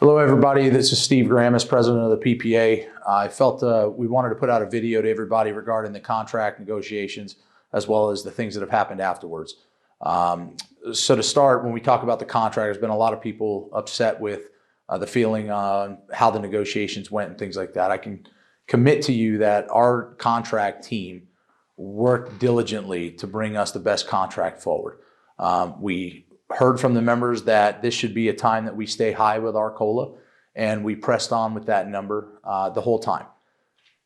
Hello, everybody. This is Steve Grammas, president of the PPA. I felt we wanted to put out a video to everybody regarding the contract negotiations, as well as the things that have happened afterwards. So to start, when we talk about the contract, there's been a lot of people upset with the feeling on how the negotiations went and things like that. I can commit to you that our contract team worked diligently to bring us the best contract forward. We heard from the members that this should be a time that we stay high with our COLA, and we pressed on with that number the whole time.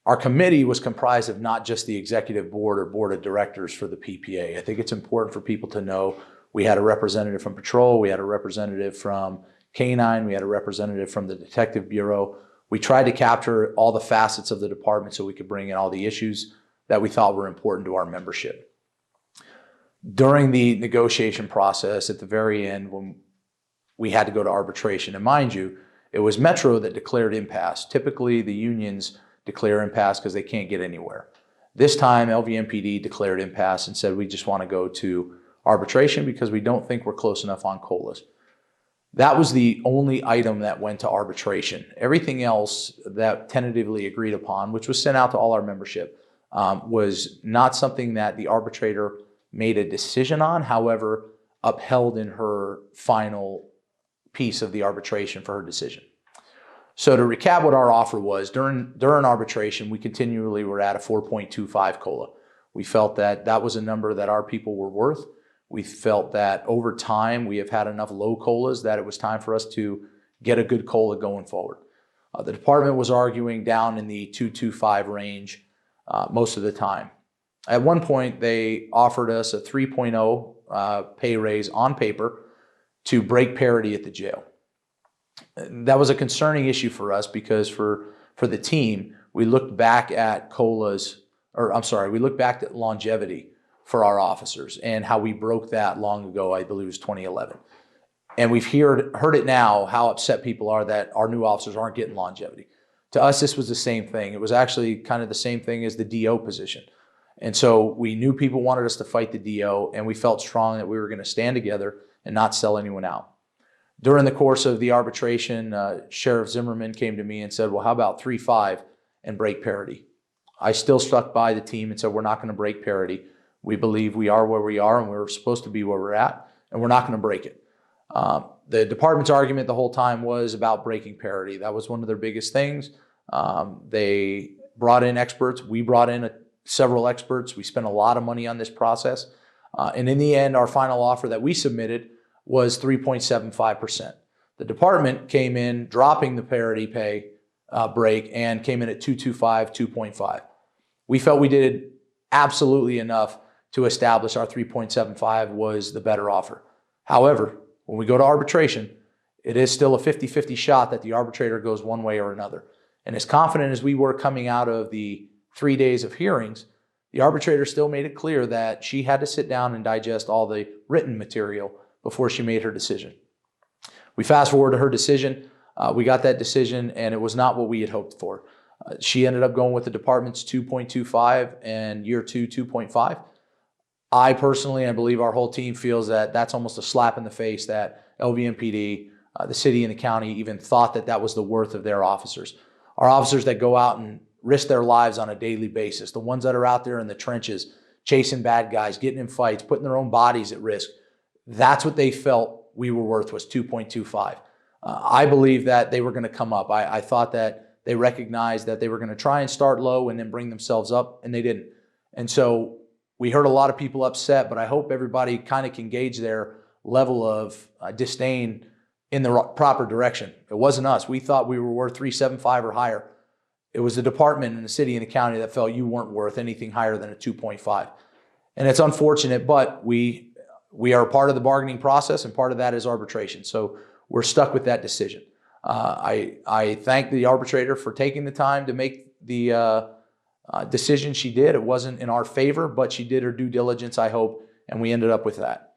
Our committee was comprised of not just the executive board or board of directors for the PPA. I think it's important for people to know we had a representative from Patrol, we had a representative from K-9, we had a representative from the Detective Bureau. We tried to capture all the facets of the department so we could bring in all the issues that we thought were important to our membership. During the negotiation process, at the very end, when we had to go to arbitration, and mind you, it was Metro that declared impasse. Typically, the unions declare impasse because they can't get anywhere. This time, LVPPA declared impasse and said we just want to go to arbitration because we don't think we're close enough on COLAs. That was the only item that went to arbitration. Everything else that tentatively agreed upon, which was sent out to all our membership, was not something that the arbitrator made a decision on, however, upheld in her final piece of the arbitration for her decision. So to recap what our offer was, during arbitration, we continually were at a 4.25 COLA. We felt that that was a number that our people were worth. We felt that over time, we have had enough low COLAs that it was time for us to get a good COLA going forward. The department was arguing down in the 2.25 range most of the time. At one point, they offered us a 3.0 pay raise on paper to break parity at the jail. That was a concerning issue for us because for the team, we looked back at COLAs, or I'm sorry, we looked back at longevity for our officers and how we broke that long ago. I believe it was 2011. And we've heard it now, how upset people are that our new officers aren't getting longevity. To us, this was the same thing. It was actually kind of the same thing as the DO position. And so we knew people wanted us to fight the DO, and we felt strong that we were going to stand together and not sell anyone out. During the course of the arbitration, Sheriff Zimmerman came to me and said, well, how about 3.5 and break parity? I still stuck by the team and said, we're not going to break parity. We believe we are where we are and we're supposed to be where we're at, and we're not going to break it. The department's argument the whole time was about breaking parity. That was one of their biggest things. They brought in experts. We brought in several experts. We spent a lot of money on this process. And in the end, our final offer that we submitted was 3.75%. The department came in dropping the parity pay break and came in at 2.25, 2.5. We felt we did absolutely enough to establish our 3.75 was the better offer. However, when we go to arbitration, it is still a 50-50 shot that the arbitrator goes one way or another. And as confident as we were coming out of the 3 days of hearings, the arbitrator still made it clear that she had to sit down and digest all the written material before she made her decision. We fast forward to her decision. We got that decision, and it was not what we had hoped for. She ended up going with the department's 2.25 and year two, 2.5. I personally, I believe our whole team feels that that's almost a slap in the face that LVPPA, the city and the county even thought that that was the worth of their officers. Our officers that go out and risk their lives on a daily basis, the ones that are out there in the trenches, chasing bad guys, getting in fights, putting their own bodies at risk, that's what they felt we were worth, was 2.25. I believe that they were going to come up. I thought that they recognized that they were going to try and start low and then bring themselves up, and they didn't. And so we heard a lot of people upset, but I hope everybody kind of can gauge their level of disdain in the proper direction. It wasn't us. We thought we were worth 3.75 or higher. It was the department and the city and the county that felt you weren't worth anything higher than a 2.5. And it's unfortunate, but we are a part of the bargaining process, and part of that is arbitration. So we're stuck with that decision. I thank the arbitrator for taking the time to make the decision she did. It wasn't in our favor, but she did her due diligence, I hope, and we ended up with that.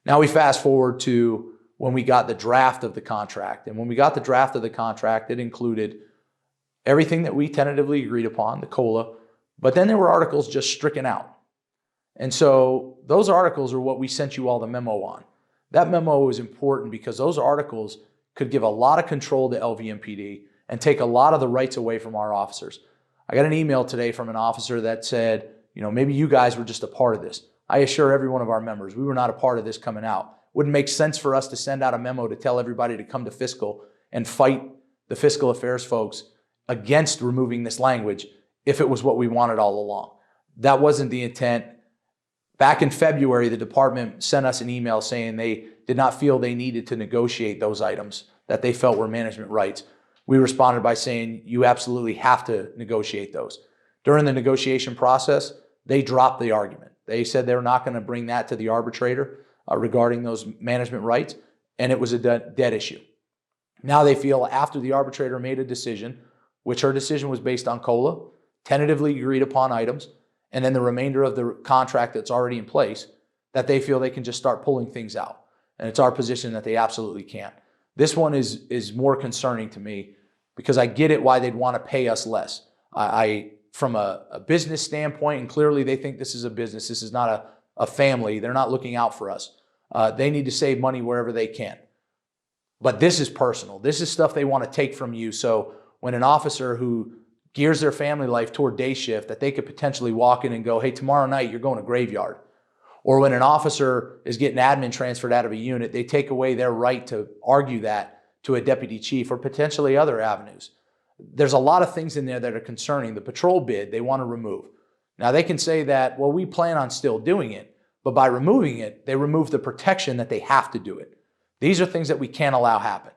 Now we fast forward to when we got the draft of the contract. And when we got the draft of the contract, it included everything that we tentatively agreed upon, the COLA, but then there were articles just stricken out. And so those articles are what we sent you all the memo on. That memo is important because those articles could give a lot of control to LVPPA and take a lot of the rights away from our officers. I got an email today from an officer that said, maybe you guys were just a part of this. I assure every one of our members, we were not a part of this coming out. Wouldn't make sense for us to send out a memo to tell everybody to come to fiscal and fight the fiscal affairs folks against removing this language if it was what we wanted all along. That wasn't the intent. Back in February, the department sent us an email saying they did not feel they needed to negotiate those items that they felt were management rights. We responded by saying, you absolutely have to negotiate those. During the negotiation process, they dropped the argument. They said they're not going to bring that to the arbitrator regarding those management rights, and it was a dead issue. Now they feel after the arbitrator made a decision, which her decision was based on COLA, tentatively agreed upon items, and then the remainder of the contract that's already in place, that they feel they can just start pulling things out. And it's our position that they absolutely can't. This one is more concerning to me because I get it why they'd want to pay us less. From a business standpoint, and clearly they think this is a business, this is not a family, they're not looking out for us. They need to save money wherever they can. But this is personal. This is stuff they want to take from you. So when an officer who gears their family life toward day shift, that they could potentially walk in and go, hey, tomorrow night you're going to graveyard. Or when an officer is getting admin transferred out of a unit, they take away their right to argue that to a deputy chief or potentially other avenues. There's a lot of things in there that are concerning. The patrol bid, they want to remove. Now they can say that, well, we plan on still doing it, but by removing it, they remove the protection that they have to do it. These are things that we can't allow happen.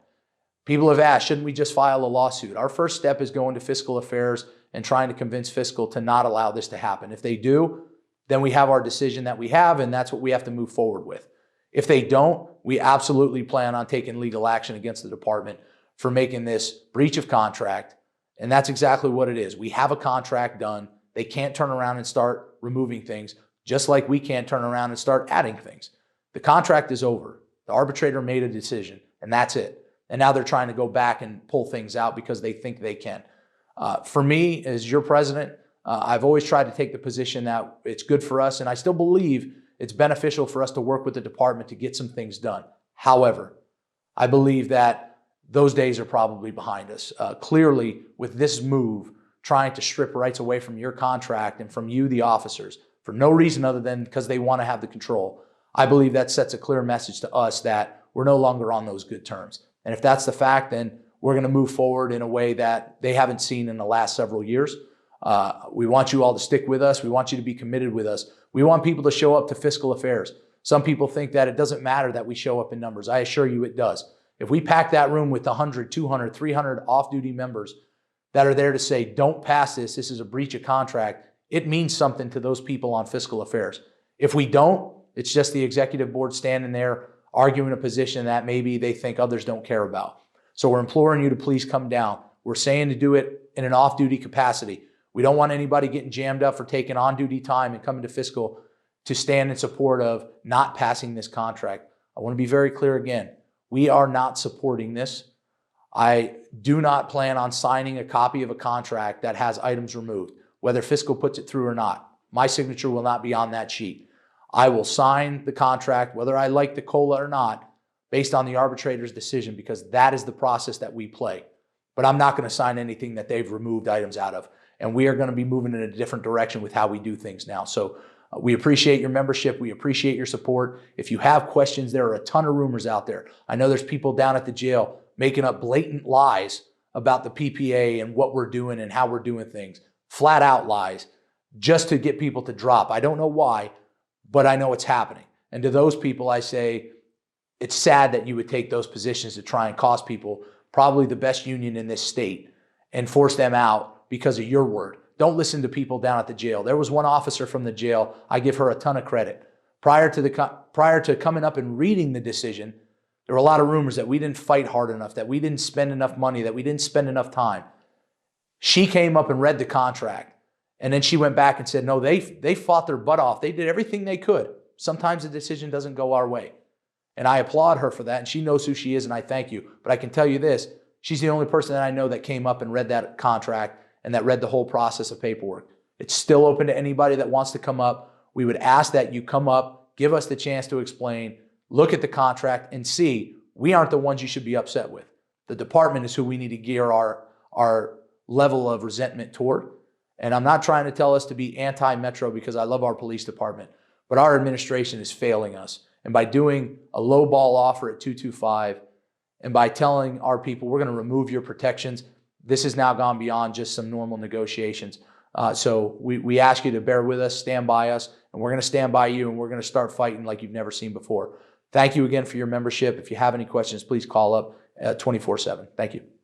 People have asked, shouldn't we just file a lawsuit? Our first step is going to fiscal affairs and trying to convince fiscal to not allow this to happen. If they do, then we have our decision that we have, and that's what we have to move forward with. If they don't, we absolutely plan on taking legal action against the department for making this breach of contract, and that's exactly what it is. We have a contract done. They can't turn around and start removing things, just like we can't turn around and start adding things. The contract is over. The arbitrator made a decision, and that's it. And now they're trying to go back and pull things out because they think they can. For me, as your president, I've always tried to take the position that it's good for us, and I still believe it's beneficial for us to work with the department to get some things done. However, I believe that those days are probably behind us. Clearly, with this move, trying to strip rights away from your contract and from you, the officers, for no reason other than because they want to have the control, I believe that sets a clear message to us that we're no longer on those good terms. And if that's the fact, then we're going to move forward in a way that they haven't seen in the last several years. We want you all to stick with us. We want you to be committed with us. We want people to show up to fiscal affairs. Some people think that it doesn't matter that we show up in numbers. I assure you it does. If we pack that room with 100, 200, 300 off-duty members that are there to say, don't pass this, this is a breach of contract, it means something to those people on fiscal affairs. If we don't, it's just the executive board standing there arguing a position that maybe they think others don't care about. So we're imploring you to please come down. We're saying to do it in an off-duty capacity. We don't want anybody getting jammed up for taking on-duty time and coming to fiscal to stand in support of not passing this contract. I want to be very clear again. We are not supporting this. I do not plan on signing a copy of a contract that has items removed, whether fiscal puts it through or not. My signature will not be on that sheet. I will sign the contract, whether I like the COLA or not, based on the arbitrator's decision, because that is the process that we play. But I'm not going to sign anything that they've removed items out of. And we are going to be moving in a different direction with how we do things now. So we appreciate your membership. We appreciate your support. If you have questions, there are a ton of rumors out there. I know there's people down at the jail making up blatant lies about the PPA and what we're doing and how we're doing things. Flat out lies, just to get people to drop. I don't know why, but I know it's happening. And to those people, I say, it's sad that you would take those positions to try and cost people probably the best union in this state and force them out because of your word. Don't listen to people down at the jail. There was one officer from the jail. I give her a ton of credit. Prior to coming up and reading the decision, there were a lot of rumors that we didn't fight hard enough, that we didn't spend enough money, that we didn't spend enough time. She came up and read the contract. And then she went back and said, no, they fought their butt off. They did everything they could. Sometimes the decision doesn't go our way. And I applaud her for that. And she knows who she is, and I thank you. But I can tell you this, she's the only person that I know that came up and read that contract and that read the whole process of paperwork. It's still open to anybody that wants to come up. We would ask that you come up, give us the chance to explain, look at the contract, and see we aren't the ones you should be upset with. The department is who we need to gear our level of resentment toward. And I'm not trying to tell us to be anti-Metro because I love our police department, but our administration is failing us. And by doing a low ball offer at 225 and by telling our people we're going to remove your protections, this has now gone beyond just some normal negotiations. So we ask you to bear with us, stand by us, and we're going to stand by you, and we're going to start fighting like you've never seen before. Thank you again for your membership. If you have any questions, please call up 24/7. Thank you.